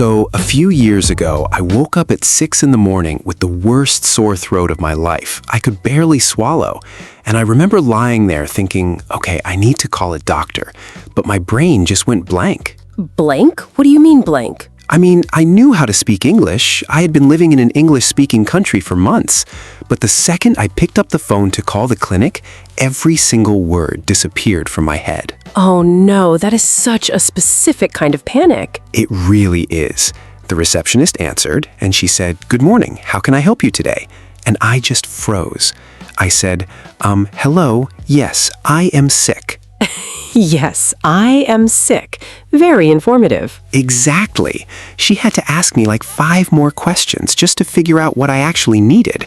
So, a few years ago, I woke up at 6 in the morning with the worst sore throat of my life. I could barely swallow. And I remember lying there thinking, okay, I need to call a doctor. But my brain just went blank. Blank? What do you mean blank? I mean, I knew how to speak English. I had been living in an English-speaking country for months. But the second I picked up the phone to call the clinic, every single word disappeared from my head. Oh no, that is such a specific kind of panic. It really is. The receptionist answered, and she said, "Good morning, how can I help you today?" And I just froze. I said, hello, yes, I am sick. Yes, I am sick. Very informative. Exactly. She had to ask me like 5 more questions just to figure out what I actually needed.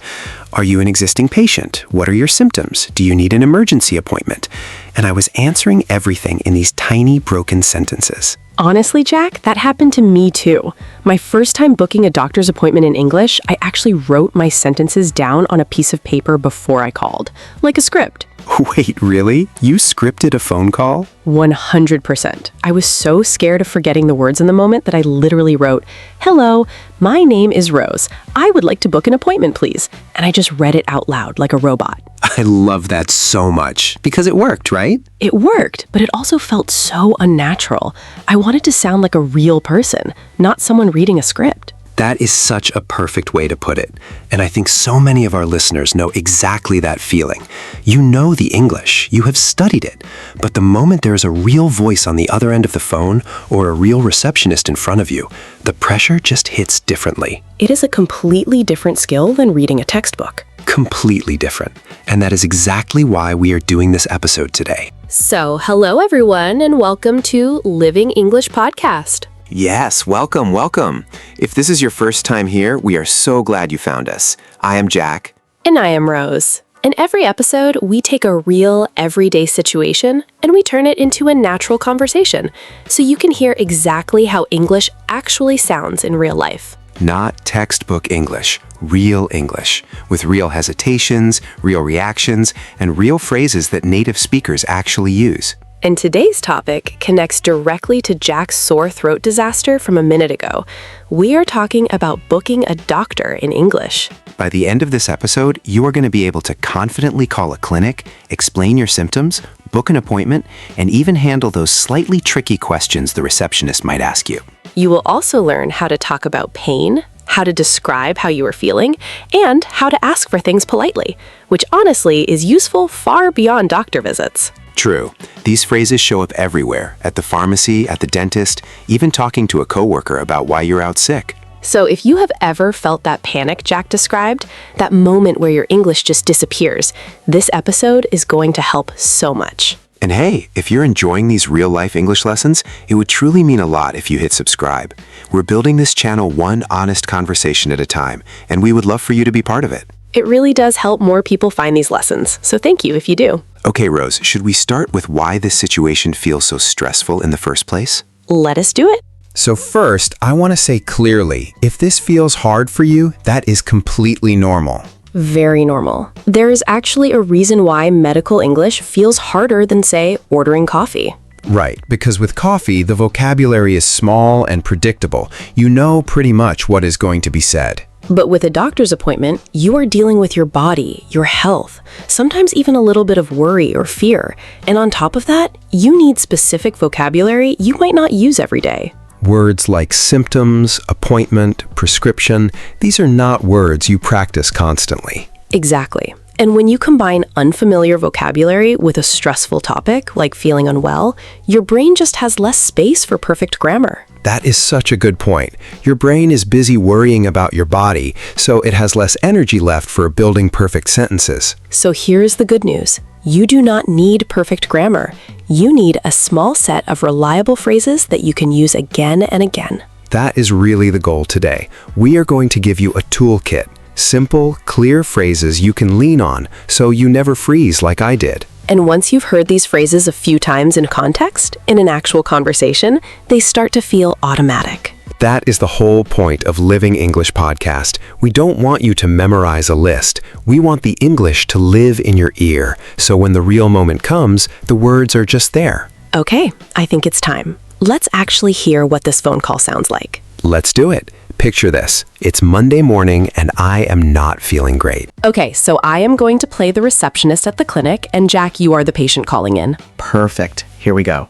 Are you an existing patient? What are your symptoms? Do you need an emergency appointment? And I was answering everything in these tiny broken sentences. Honestly, Jack, that happened to me too. My first time booking a doctor's appointment in English, I actually wrote my sentences down on a piece of paper before I called, like a script. Wait, really? You scripted a phone call? 100%. I was so scared of forgetting the words in the moment that I literally wrote, "Hello, my name is Rose. I would like to book an appointment, please." And I just read it out loud like a robot. I love that so much, because it worked, right? It worked, but it also felt so unnatural. I wanted to sound like a real person, not someone reading a script. That is such a perfect way to put it. And I think so many of our listeners know exactly that feeling. You know the English, you have studied it, but the moment there is a real voice on the other end of the phone or a real receptionist in front of you, the pressure just hits differently. It is a completely different skill than reading a textbook. Completely different. And that is exactly why we are doing this episode today. So, hello everyone, and welcome to Living English Podcast. Yes, welcome. If this is your first time here, we are so glad you found us. I am Jack. And I am Rose. In every episode, we take a real, everyday situation and we turn it into a natural conversation, so you can hear exactly how English actually sounds in real life. Not textbook English, real English, with real hesitations, real reactions, and real phrases that native speakers actually use. And today's topic connects directly to Jack's sore throat disaster from a minute ago. We are talking about booking a doctor in English. By the end of this episode, you are going to be able to confidently call a clinic, explain your symptoms, book an appointment, and even handle those slightly tricky questions the receptionist might ask you. You will also learn how to talk about pain, how to describe how you are feeling, and how to ask for things politely, which honestly is useful far beyond doctor visits. True. These phrases show up everywhere, at the pharmacy, at the dentist, even talking to a coworker about why you're out sick. So if you have ever felt that panic Jack described, that moment where your English just disappears, this episode is going to help so much. And hey, if you're enjoying these real-life English lessons, it would truly mean a lot if you hit subscribe. We're building this channel one honest conversation at a time, and we would love for you to be part of it. It really does help more people find these lessons, so thank you if you do. Okay, Rose, should we start with why this situation feels so stressful in the first place? Let us do it. So first, I want to say clearly, if this feels hard for you, that is completely normal. Very normal. There is actually a reason why medical English feels harder than, say, ordering coffee. Right, because with coffee, the vocabulary is small and predictable. You know pretty much what is going to be said. But with a doctor's appointment, you are dealing with your body, your health, sometimes even a little bit of worry or fear. And on top of that, you need specific vocabulary you might not use every day. Words like symptoms, appointment, prescription, these are not words you practice constantly. Exactly. And when you combine unfamiliar vocabulary with a stressful topic, like feeling unwell, your brain just has less space for perfect grammar. That is such a good point. Your brain is busy worrying about your body, so it has less energy left for building perfect sentences. So here's the good news. You do not need perfect grammar. You need a small set of reliable phrases that you can use again and again. That is really the goal today. We are going to give you a toolkit. Simple, clear phrases you can lean on so you never freeze like I did. And once you've heard these phrases a few times in context, in an actual conversation, they start to feel automatic. That is the whole point of Living English Podcast. We don't want you to memorize a list. We want the English to live in your ear, so when the real moment comes, the words are just there. Okay, I think it's time. Let's actually hear what this phone call sounds like. Let's do it. Picture this. It's Monday morning and I am not feeling great. Okay, so I am going to play the receptionist at the clinic, and Jack, you are the patient calling in. Perfect. Here we go.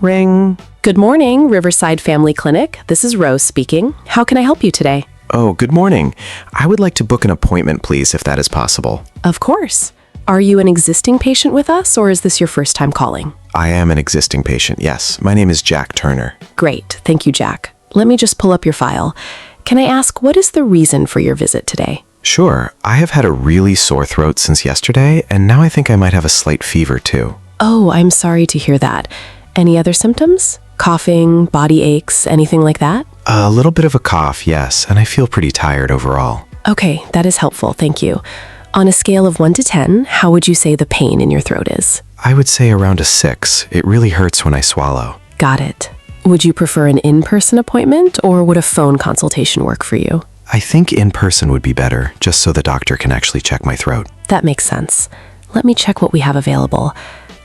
Ring. Good morning, Riverside Family Clinic. This is Rose speaking. How can I help you today? Oh, good morning. I would like to book an appointment, please, if that is possible. Of course. Are you an existing patient with us, or is this your first time calling? I am an existing patient, yes. My name is Jack Turner. Great. Thank you, Jack. Let me just pull up your file. Can I ask, what is the reason for your visit today? Sure. I have had a really sore throat since yesterday, and now I think I might have a slight fever, too. Oh, I'm sorry to hear that. Any other symptoms? Coughing, body aches, anything like that? A little bit of a cough, yes, and I feel pretty tired overall. Okay, that is helpful. Thank you. On a scale of 1 to 10, how would you say the pain in your throat is? I would say around a 6. It really hurts when I swallow. Got it. Would you prefer an in-person appointment, or would a phone consultation work for you? I think in person would be better, just so the doctor can actually check my throat. That makes sense. Let me check what we have available.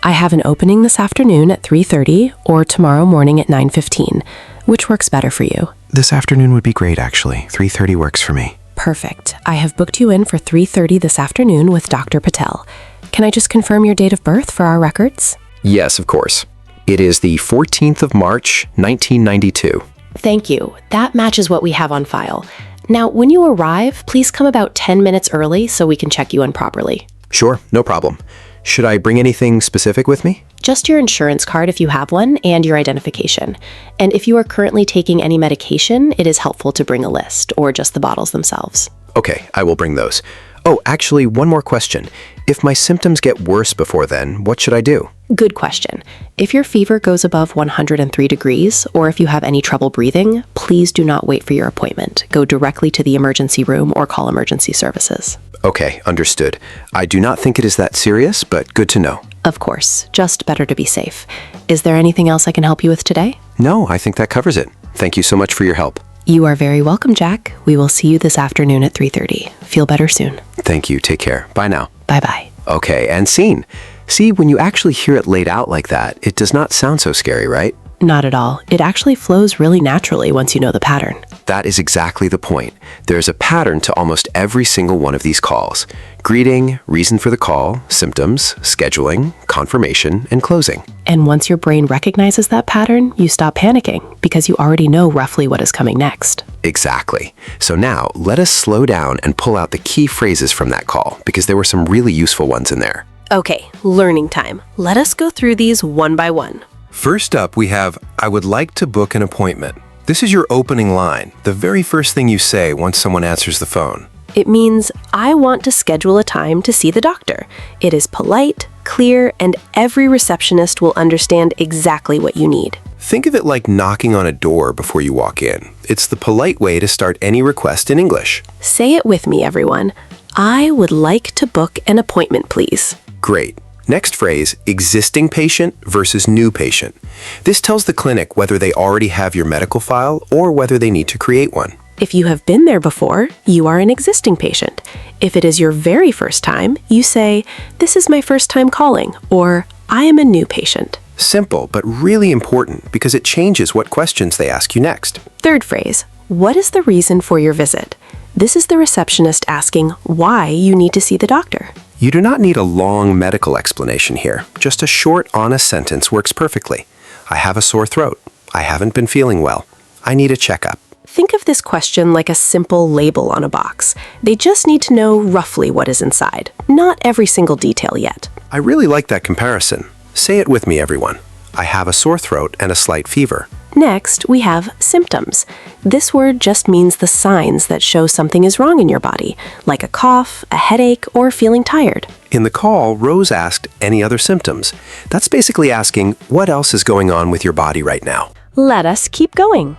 I have an opening this afternoon at 3:30 or tomorrow morning at 9:15. Which works better for you? This afternoon would be great, actually. 3:30 works for me. Perfect. I have booked you in for 3:30 this afternoon with Dr. Patel. Can I just confirm your date of birth for our records? Yes, of course. It is the 14th of March, 1992. Thank you. That matches what we have on file. Now, when you arrive, please come about 10 minutes early so we can check you in properly. Sure, no problem. Should I bring anything specific with me? Just your insurance card if you have one, and your identification. And if you are currently taking any medication, it is helpful to bring a list, or just the bottles themselves. Okay, I will bring those. Oh, actually, one more question. If my symptoms get worse before then, what should I do? Good question. If your fever goes above 103 degrees, or if you have any trouble breathing, please do not wait for your appointment. Go directly to the emergency room or call emergency services. Okay, understood. I do not think it is that serious, but good to know. Of course, just better to be safe. Is there anything else I can help you with today? No, I think that covers it. Thank you so much for your help. You are very welcome, Jack. We will see you this afternoon at 3:30. Feel better soon. Thank you. Take care. Bye now. Bye-bye. Okay, and scene. See, when you actually hear it laid out like that, it does not sound so scary, right? Not at all. It actually flows really naturally once you know the pattern. That is exactly the point. There's a pattern to almost every single one of these calls. Greeting, reason for the call, symptoms, scheduling, confirmation, and closing. And once your brain recognizes that pattern, you stop panicking because you already know roughly what is coming next. Exactly. So now, let us slow down and pull out the key phrases from that call, because there were some really useful ones in there. Okay, learning time. Let us go through these one by one. First up, we have, I would like to book an appointment. This is your opening line, the very first thing you say once someone answers the phone. It means, I want to schedule a time to see the doctor. It is polite, clear, and every receptionist will understand exactly what you need. Think of it like knocking on a door before you walk in. It's the polite way to start any request in English. Say it with me, everyone. I would like to book an appointment, please. Great. Next phrase, existing patient versus new patient. This tells the clinic whether they already have your medical file or whether they need to create one. If you have been there before, you are an existing patient. If it is your very first time, you say, this is my first time calling, or I am a new patient. Simple, but really important because it changes what questions they ask you next. Third phrase, what is the reason for your visit? This is the receptionist asking why you need to see the doctor. You do not need a long medical explanation here. Just a short, honest sentence works perfectly. I have a sore throat. I haven't been feeling well. I need a checkup. Think of this question like a simple label on a box. They just need to know roughly what is inside, not every single detail yet. I really like that comparison. Say it with me, everyone. I have a sore throat and a slight fever. Next, we have symptoms. This word just means the signs that show something is wrong in your body, like a cough, a headache, or feeling tired. In the call, Rose asked any other symptoms. That's basically asking what else is going on with your body right now. Let us keep going.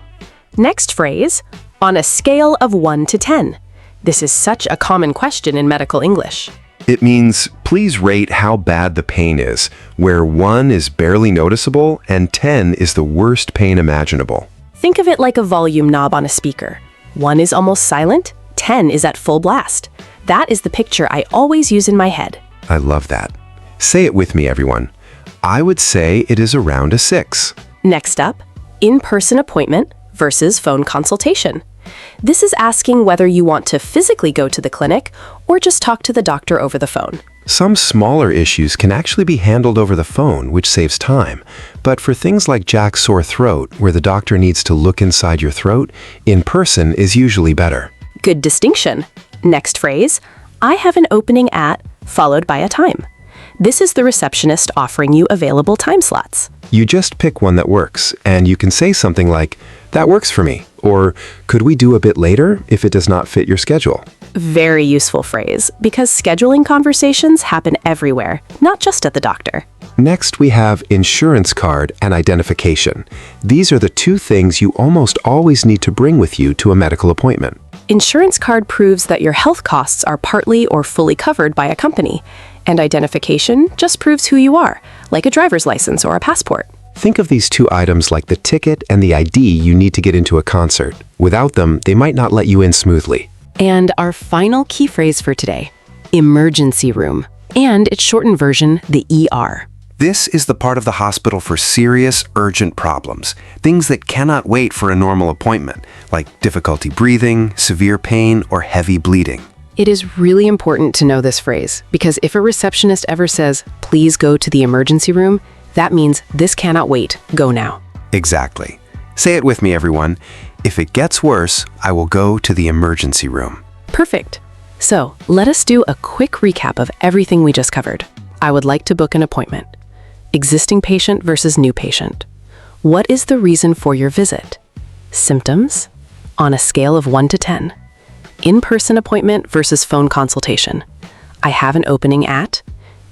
Next phrase, on a scale of 1 to 10. This is such a common question in medical English. It means, please rate how bad the pain is, where 1 is barely noticeable and 10 is the worst pain imaginable. Think of it like a volume knob on a speaker. 1 is almost silent, 10 is at full blast. That is the picture I always use in my head. I love that. Say it with me, everyone. I would say it is around a 6. Next up, in-person appointment versus phone consultation. This is asking whether you want to physically go to the clinic or just talk to the doctor over the phone. Some smaller issues can actually be handled over the phone, which saves time. But for things like Jack's sore throat, where the doctor needs to look inside your throat, in person is usually better. Good distinction. Next phrase, I have an opening at, followed by a time. This is the receptionist offering you available time slots. You just pick one that works, and you can say something like, "That works for me," or "Could we do a bit later if it does not fit your schedule?" Very useful phrase, because scheduling conversations happen everywhere, not just at the doctor. Next, we have insurance card and identification. These are the two things you almost always need to bring with you to a medical appointment. Insurance card proves that your health costs are partly or fully covered by a company, and identification just proves who you are, like a driver's license or a passport. Think of these two items like the ticket and the ID you need to get into a concert. Without them, they might not let you in smoothly. And our final key phrase for today, emergency room, and its shortened version, the ER. This is the part of the hospital for serious, urgent problems, things that cannot wait for a normal appointment, like difficulty breathing, severe pain, or heavy bleeding. It is really important to know this phrase, because if a receptionist ever says, "Please go to the emergency room," that means this cannot wait, go now. Exactly. Say it with me, everyone. If it gets worse, I will go to the emergency room. Perfect. So, let us do a quick recap of everything we just covered. I would like to book an appointment. Existing patient versus new patient. What is the reason for your visit? Symptoms? On a scale of 1 to 10. In-person appointment versus phone consultation. I have an opening at.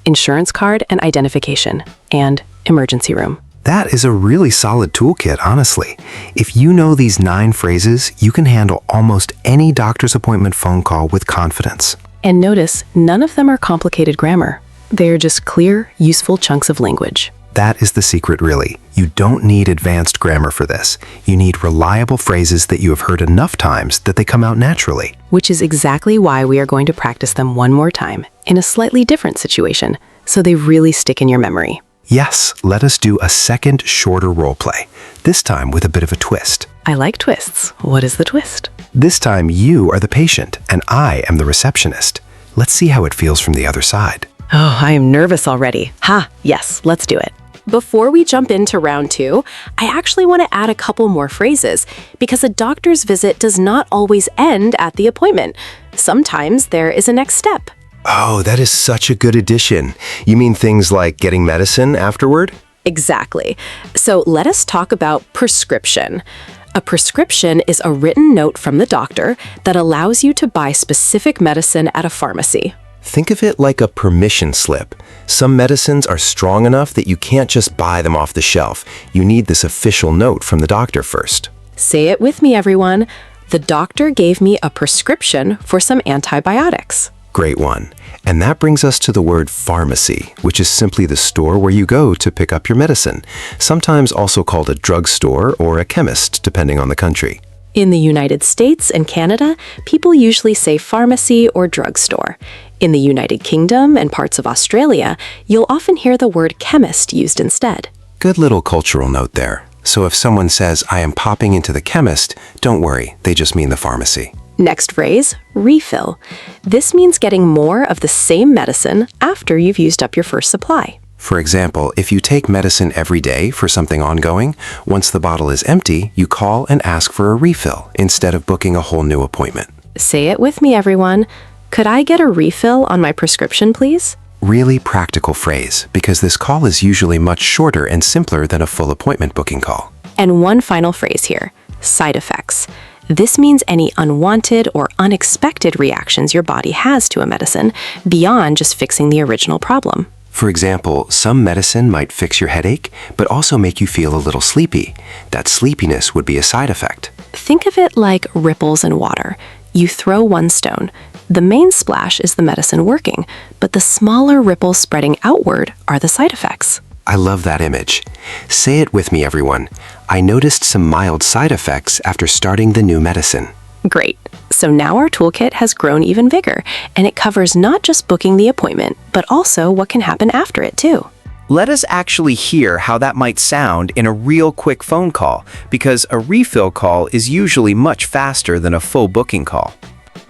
Insurance card and identification. And emergency room. That is a really solid toolkit, honestly. If you know these 9 phrases, you can handle almost any doctor's appointment phone call with confidence. And notice, none of them are complicated grammar. They are just clear, useful chunks of language. That is the secret, really. You don't need advanced grammar for this. You need reliable phrases that you have heard enough times that they come out naturally. Which is exactly why we are going to practice them one more time, in a slightly different situation, so they really stick in your memory. Yes, let us do a second, shorter role play, this time with a bit of a twist. I like twists. What is the twist? This time you are the patient and I am the receptionist. Let's see how it feels from the other side. Oh, I am nervous already. Yes, let's do it. Before we jump into round 2, I actually want to add a couple more phrases, because a doctor's visit does not always end at the appointment. Sometimes there is a next step. Oh, that is such a good addition. You mean things like getting medicine afterward? Exactly. So let us talk about prescription. A prescription is a written note from the doctor that allows you to buy specific medicine at a pharmacy. Think of it like a permission slip. Some medicines are strong enough that you can't just buy them off the shelf. You need this official note from the doctor first. Say it with me, everyone. The doctor gave me a prescription for some antibiotics. Great one. And that brings us to the word pharmacy, which is simply the store where you go to pick up your medicine, sometimes also called a drugstore or a chemist, depending on the country. In the United States and Canada, people usually say pharmacy or drugstore. In the United Kingdom and parts of Australia, you'll often hear the word chemist used instead. Good little cultural note there. So if someone says, "I am popping into the chemist," don't worry, they just mean the pharmacy. Next phrase, refill. This means getting more of the same medicine after you've used up your first supply. For example, if you take medicine every day for something ongoing, once the bottle is empty, you call and ask for a refill instead of booking a whole new appointment. Say it with me, everyone. Could I get a refill on my prescription, please? Really practical phrase, because this call is usually much shorter and simpler than a full appointment booking call. And one final phrase here, side effects. This means any unwanted or unexpected reactions your body has to a medicine beyond just fixing the original problem. For example, some medicine might fix your headache, but also make you feel a little sleepy. That sleepiness would be a side effect. Think of it like ripples in water. You throw one stone. The main splash is the medicine working, but the smaller ripples spreading outward are the side effects. I love that image. Say it with me, everyone. I noticed some mild side effects after starting the new medicine. Great. So now our toolkit has grown even bigger, and it covers not just booking the appointment, but also what can happen after it too. Let us actually hear how that might sound in a real quick phone call, because a refill call is usually much faster than a full booking call.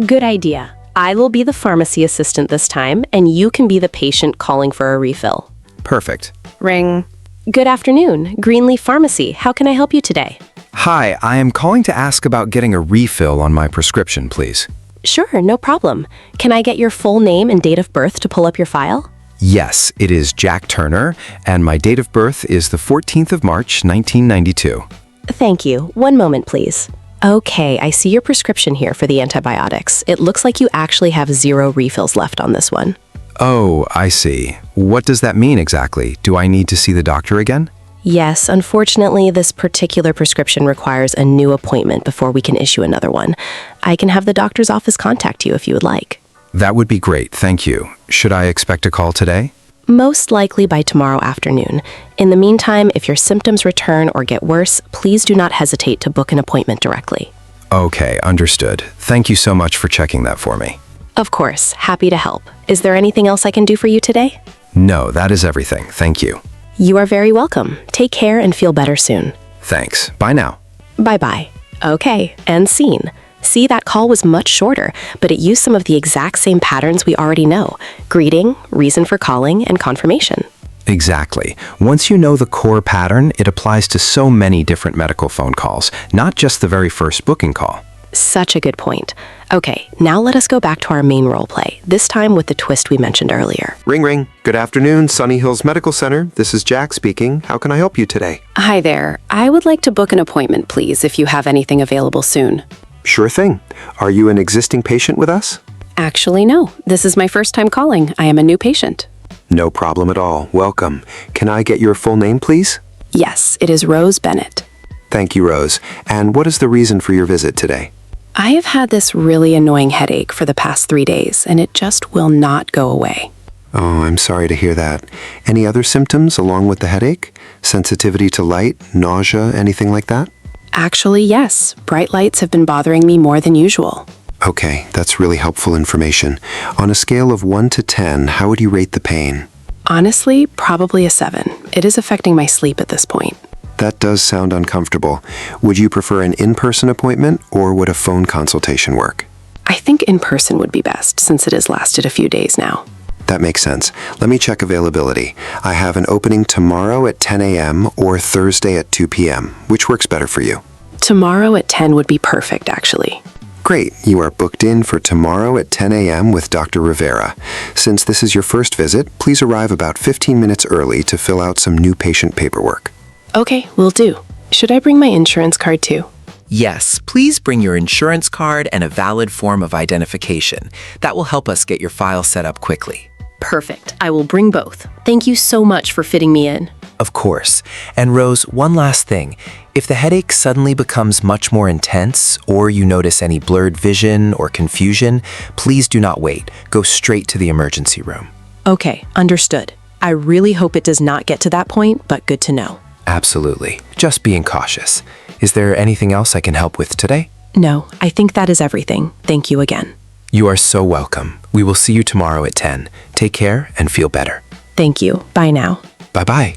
Good idea. I will be the pharmacy assistant this time, and you can be the patient calling for a refill. Perfect. Ring. Good afternoon, Greenleaf Pharmacy. How can I help you today? Hi, I am calling to ask about getting a refill on my prescription, please. Sure, no problem. Can I get your full name and date of birth to pull up your file? Yes, it is Jack Turner, and my date of birth is the 14th of March, 1992. Thank you. One moment, please. Okay, I see your prescription here for the antibiotics. It looks like you actually have 0 refills left on this one. Oh, I see. What does that mean exactly? Do I need to see the doctor again? Yes, unfortunately, this particular prescription requires a new appointment before we can issue another one. I can have the doctor's office contact you if you would like. That would be great, thank you. Should I expect a call today? Most likely by tomorrow afternoon. In the meantime, if your symptoms return or get worse, please do not hesitate to book an appointment directly. Okay, understood. Thank you so much for checking that for me. Of course, happy to help. Is there anything else I can do for you today? No, that is everything. Thank you. You are very welcome. Take care and feel better soon. Thanks. Bye now. Bye-bye. Okay, and scene. See, that call was much shorter, but it used some of the exact same patterns we already know. Greeting, reason for calling, and confirmation. Exactly. Once you know the core pattern, it applies to so many different medical phone calls, not just the very first booking call. Such a good point. Okay, now let us go back to our main role play, this time with the twist we mentioned earlier. Ring ring. Good afternoon, Sunny Hills Medical Center. This is Jack speaking. How can I help you today? Hi there. I would like to book an appointment, please, if you have anything available soon. Sure thing. Are you an existing patient with us? Actually, no. This is my first time calling. I am a new patient. No problem at all. Welcome. Can I get your full name, please? Yes, it is Rose Bennett. Thank you, Rose. And what is the reason for your visit today? I have had this really annoying headache for the past 3 days, and it just will not go away. Oh, I'm sorry to hear that. Any other symptoms along with the headache? Sensitivity to light, nausea, anything like that? Actually, yes. Bright lights have been bothering me more than usual. Okay, that's really helpful information. On a scale of 1 to 10, how would you rate the pain? Honestly, probably a 7. It is affecting my sleep at this point. That does sound uncomfortable. Would you prefer an in-person appointment or would a phone consultation work? I think in person would be best, since it has lasted a few days now. That makes sense. Let me check availability. I have an opening tomorrow at 10 a.m. or Thursday at 2 p.m. Which works better for you? Tomorrow at 10 would be perfect, actually. Great. You are booked in for tomorrow at 10 a.m. with Dr. Rivera. Since this is your first visit, please arrive about 15 minutes early to fill out some new patient paperwork. Okay, will do. Should I bring my insurance card too? Yes, please bring your insurance card and a valid form of identification. That will help us get your file set up quickly. Perfect. I will bring both. Thank you so much for fitting me in. Of course. And Rose, one last thing. If the headache suddenly becomes much more intense, or you notice any blurred vision or confusion, please do not wait. Go straight to the emergency room. Okay, understood. I really hope it does not get to that point, but good to know. Absolutely. Just being cautious. Is there anything else I can help with today? No, I think that is everything. Thank you again. You are so welcome. We will see you tomorrow at 10. Take care and feel better. Thank you. Bye now. Bye-bye.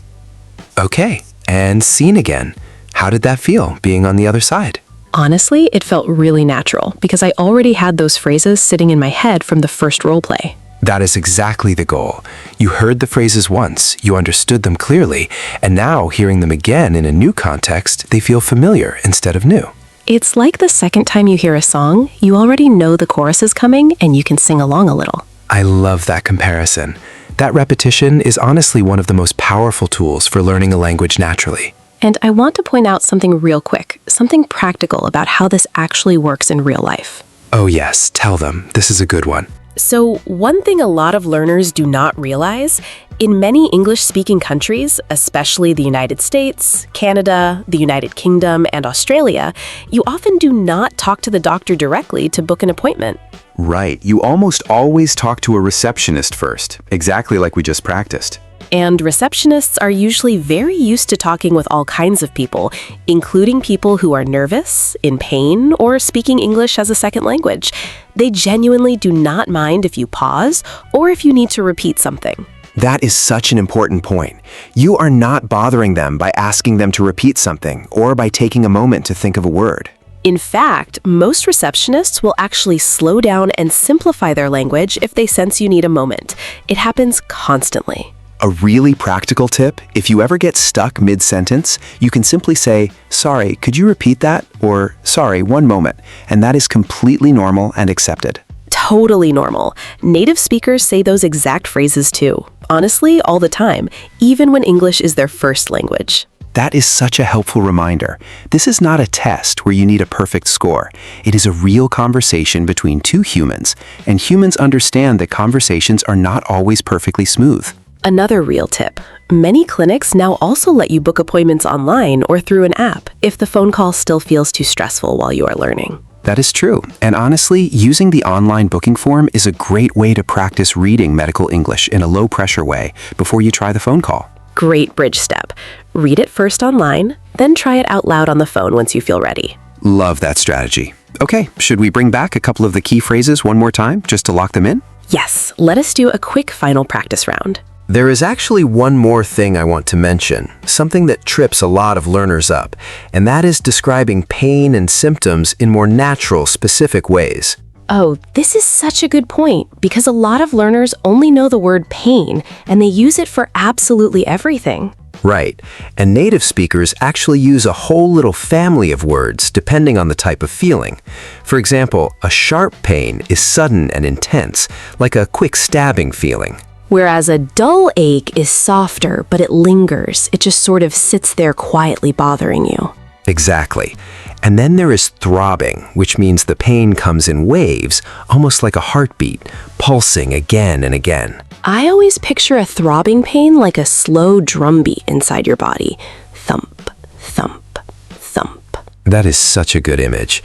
Okay, and scene again. How did that feel, being on the other side? Honestly, it felt really natural because I already had those phrases sitting in my head from the first role play. That is exactly the goal. You heard the phrases once, you understood them clearly, and now hearing them again in a new context, they feel familiar instead of new. It's like the second time you hear a song, you already know the chorus is coming and you can sing along a little. I love that comparison. That repetition is honestly one of the most powerful tools for learning a language naturally. And I want to point out something real quick, something practical about how this actually works in real life. Oh yes, tell them. This is a good one. So, one thing a lot of learners do not realize, in many English-speaking countries, especially the United States, Canada, the United Kingdom, and Australia, you often do not talk to the doctor directly to book an appointment. Right, you almost always talk to a receptionist first, exactly like we just practiced. And receptionists are usually very used to talking with all kinds of people, including people who are nervous, in pain, or speaking English as a second language. They genuinely do not mind if you pause or if you need to repeat something. That is such an important point. You are not bothering them by asking them to repeat something or by taking a moment to think of a word. In fact, most receptionists will actually slow down and simplify their language if they sense you need a moment. It happens constantly. A really practical tip, if you ever get stuck mid-sentence, you can simply say, "Sorry, could you repeat that?" or "Sorry, one moment," and that is completely normal and accepted. Totally normal. Native speakers say those exact phrases too. Honestly, all the time, even when English is their first language. That is such a helpful reminder. This is not a test where you need a perfect score. It is a real conversation between two humans, and humans understand that conversations are not always perfectly smooth. Another real tip. Many clinics now also let you book appointments online or through an app if the phone call still feels too stressful while you are learning. That is true. And honestly, using the online booking form is a great way to practice reading medical English in a low-pressure way before you try the phone call. Great bridge step. Read it first online, then try it out loud on the phone once you feel ready. Love that strategy. Okay, should we bring back a couple of the key phrases one more time just to lock them in? Yes, let us do a quick final practice round. There is actually one more thing I want to mention, something that trips a lot of learners up, and that is describing pain and symptoms in more natural, specific ways. Oh, this is such a good point because a lot of learners only know the word pain and they use it for absolutely everything. Right, and native speakers actually use a whole little family of words depending on the type of feeling. For example, a sharp pain is sudden and intense, like a quick stabbing feeling. Whereas a dull ache is softer, but it lingers. It just sort of sits there quietly bothering you. Exactly. And then there is throbbing, which means the pain comes in waves, almost like a heartbeat, pulsing again and again. I always picture a throbbing pain like a slow drumbeat inside your body. Thump, thump, thump. That is such a good image.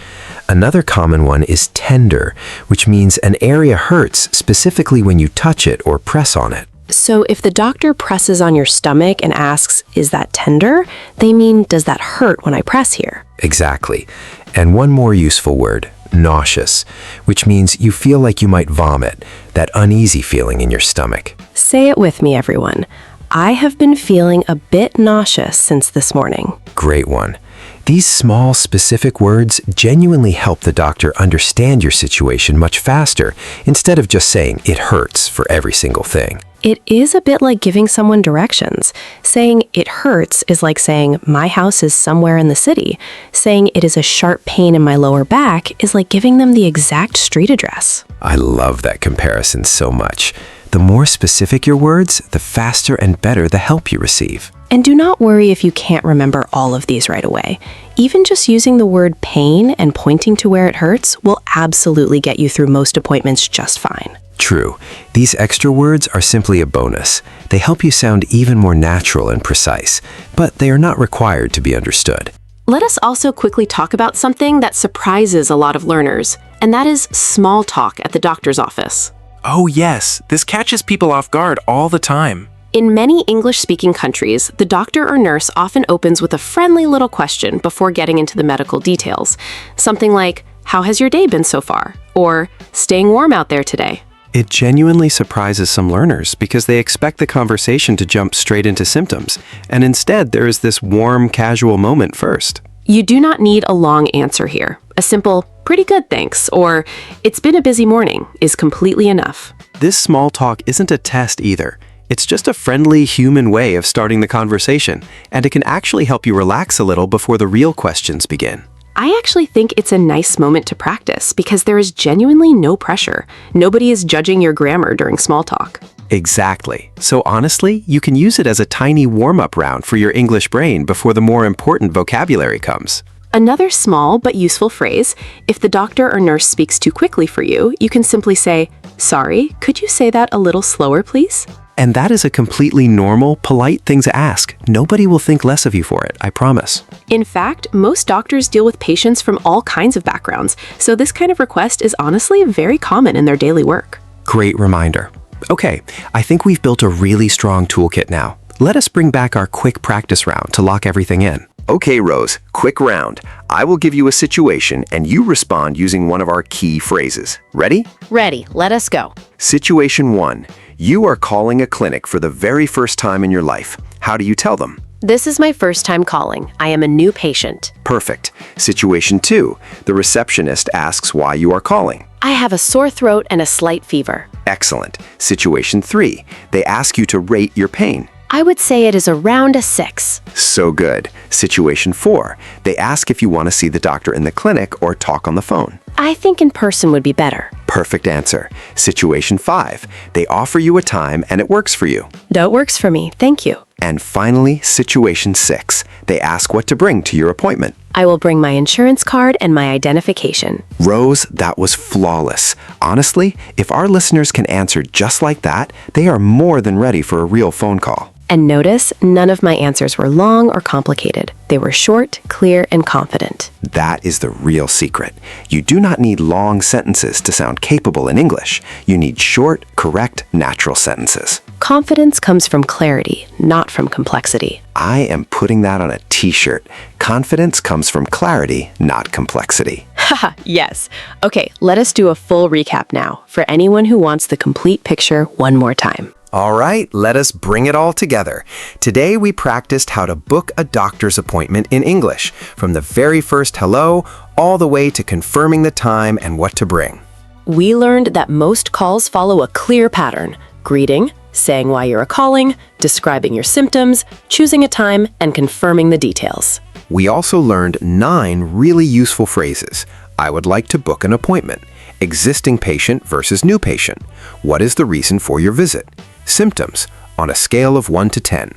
Another common one is tender, which means an area hurts specifically when you touch it or press on it. So if the doctor presses on your stomach and asks, "Is that tender?" they mean, "Does that hurt when I press here?" Exactly. And one more useful word, nauseous, which means you feel like you might vomit, that uneasy feeling in your stomach. Say it with me, everyone. I have been feeling a bit nauseous since this morning. Great one. These small, specific words genuinely help the doctor understand your situation much faster, instead of just saying it hurts for every single thing. It is a bit like giving someone directions. Saying "it hurts" is like saying "my house is somewhere in the city." Saying "it is a sharp pain in my lower back" is like giving them the exact street address. I love that comparison so much. The more specific your words, the faster and better the help you receive. And do not worry if you can't remember all of these right away. Even just using the word pain and pointing to where it hurts will absolutely get you through most appointments just fine. True. These extra words are simply a bonus. They help you sound even more natural and precise, but they are not required to be understood. Let us also quickly talk about something that surprises a lot of learners, and that is small talk at the doctor's office. Oh yes, this catches people off guard all the time. In many English-speaking countries, the doctor or nurse often opens with a friendly little question before getting into the medical details. Something like, "How has your day been so far?" Or, "Staying warm out there today?" It genuinely surprises some learners because they expect the conversation to jump straight into symptoms, and instead there is this warm, casual moment first. You do not need a long answer here. A simple, "Pretty good, thanks," or "It's been a busy morning" is completely enough. This small talk isn't a test either. It's just a friendly, human way of starting the conversation, and it can actually help you relax a little before the real questions begin. I actually think it's a nice moment to practice because there is genuinely no pressure. Nobody is judging your grammar during small talk. Exactly. So honestly, you can use it as a tiny warm-up round for your English brain before the more important vocabulary comes. Another small but useful phrase, if the doctor or nurse speaks too quickly for you, you can simply say, "Sorry, could you say that a little slower, please?" And that is a completely normal, polite thing to ask. Nobody will think less of you for it, I promise. In fact, most doctors deal with patients from all kinds of backgrounds, so this kind of request is honestly very common in their daily work. Great reminder. Okay, I think we've built a really strong toolkit now. Let us bring back our quick practice round to lock everything in. Okay, Rose, quick round. I will give you a situation and you respond using one of our key phrases. Ready? Ready, let us go. Situation 1. You are calling a clinic for the very first time in your life. How do you tell them? This is my first time calling. I am a new patient. Perfect. Situation 2. The receptionist asks why you are calling. I have a sore throat and a slight fever. Excellent. Situation 3. They ask you to rate your pain. I would say it is around a 6. So good. Situation 4. They ask if you want to see the doctor in the clinic or talk on the phone. I think in person would be better. Perfect answer. Situation 5. They offer you a time and it works for you. That works for me, thank you. And finally, situation 6. They ask what to bring to your appointment. I will bring my insurance card and my identification. Rose, that was flawless. Honestly, if our listeners can answer just like that, they are more than ready for a real phone call. And notice, none of my answers were long or complicated. They were short, clear, and confident. That is the real secret. You do not need long sentences to sound capable in English. You need short, correct, natural sentences. Confidence comes from clarity, not from complexity. I am putting that on a t-shirt. Confidence comes from clarity, not complexity. Haha, yes. Okay, let us do a full recap now, for anyone who wants the complete picture one more time. All right, let us bring it all together. Today we practiced how to book a doctor's appointment in English, from the very first hello all the way to confirming the time and what to bring. We learned that most calls follow a clear pattern: greeting, saying why you're calling, describing your symptoms, choosing a time, and confirming the details. We also learned 9 really useful phrases. I would like to book an appointment. Existing patient versus new patient. What is the reason for your visit? Symptoms on a scale of 1 to 10.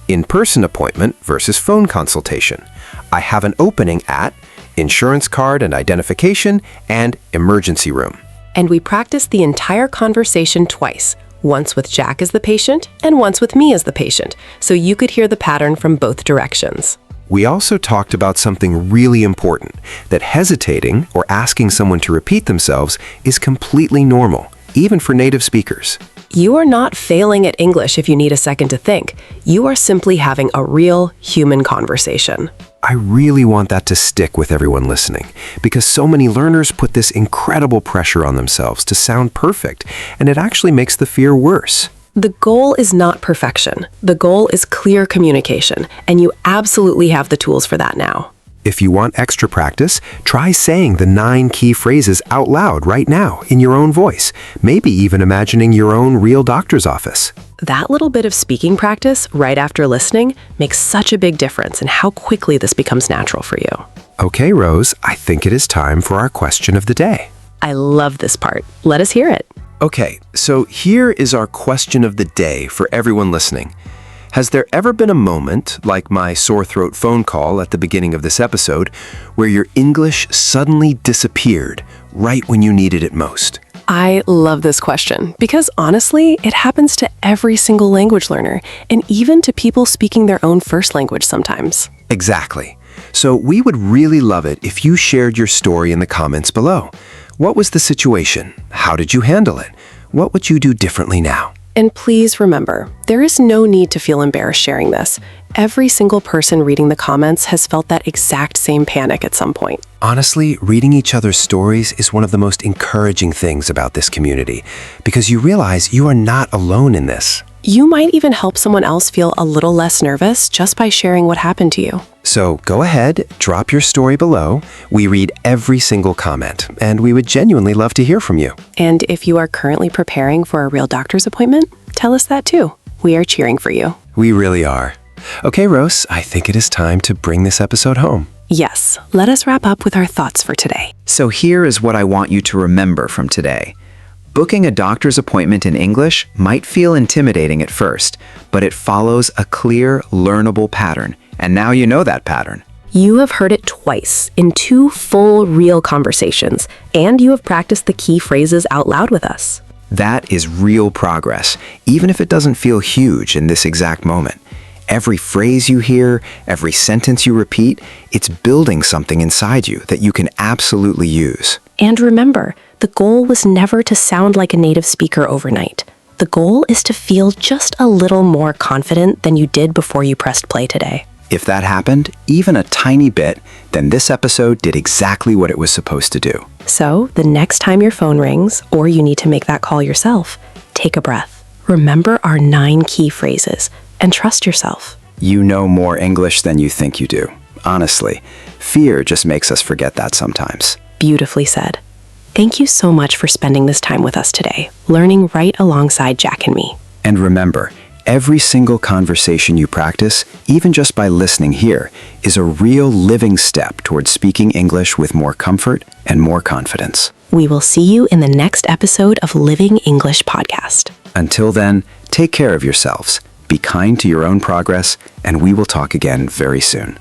In-person appointment versus phone consultation. I have an opening at insurance card and identification and emergency room. And we practiced the entire conversation twice, once with Jack as the patient and once with me as the patient, so you could hear the pattern from both directions. We also talked about something really important, that hesitating or asking someone to repeat themselves is completely normal, even for native speakers. You are not failing at English if you need a second to think. You are simply having a real human conversation. I really want that to stick with everyone listening, because so many learners put this incredible pressure on themselves to sound perfect, and it actually makes the fear worse. The goal is not perfection. The goal is clear communication, and you absolutely have the tools for that now. If you want extra practice, try saying the 9 key phrases out loud right now in your own voice, maybe even imagining your own real doctor's office. That little bit of speaking practice right after listening makes such a big difference in how quickly this becomes natural for you. Okay, Rose, I think it is time for our question of the day. I love this part. Let us hear it. Okay, so here is our question of the day for everyone listening. Has there ever been a moment, like my sore throat phone call at the beginning of this episode, where your English suddenly disappeared right when you needed it most? I love this question because honestly, it happens to every single language learner and even to people speaking their own first language sometimes. Exactly. So we would really love it if you shared your story in the comments below. What was the situation? How did you handle it? What would you do differently now? And please remember, there is no need to feel embarrassed sharing this. Every single person reading the comments has felt that exact same panic at some point. Honestly, reading each other's stories is one of the most encouraging things about this community, because you realize you are not alone in this. You might even help someone else feel a little less nervous just by sharing what happened to you. So go ahead, drop your story below. We read every single comment, and we would genuinely love to hear from you. And if you are currently preparing for a real doctor's appointment, tell us that too. We are cheering for you. We really are. Okay, Rose, I think it is time to bring this episode home. Yes, let us wrap up with our thoughts for today. So here is what I want you to remember from today. Booking a doctor's appointment in English might feel intimidating at first, but it follows a clear, learnable pattern. And now you know that pattern. You have heard it twice in 2 full, real conversations, and you have practiced the key phrases out loud with us. That is real progress, even if it doesn't feel huge in this exact moment. Every phrase you hear, every sentence you repeat, it's building something inside you that you can absolutely use. And remember, the goal was never to sound like a native speaker overnight. The goal is to feel just a little more confident than you did before you pressed play today. If that happened, even a tiny bit, then this episode did exactly what it was supposed to do. So, the next time your phone rings, or you need to make that call yourself, take a breath. Remember our 9 key phrases and trust yourself. You know more English than you think you do. Honestly, fear just makes us forget that sometimes. Beautifully said. Thank you so much for spending this time with us today, learning right alongside Jack and me. And remember, every single conversation you practice, even just by listening here, is a real living step towards speaking English with more comfort and more confidence. We will see you in the next episode of Living English Podcast. Until then, take care of yourselves, be kind to your own progress, and we will talk again very soon.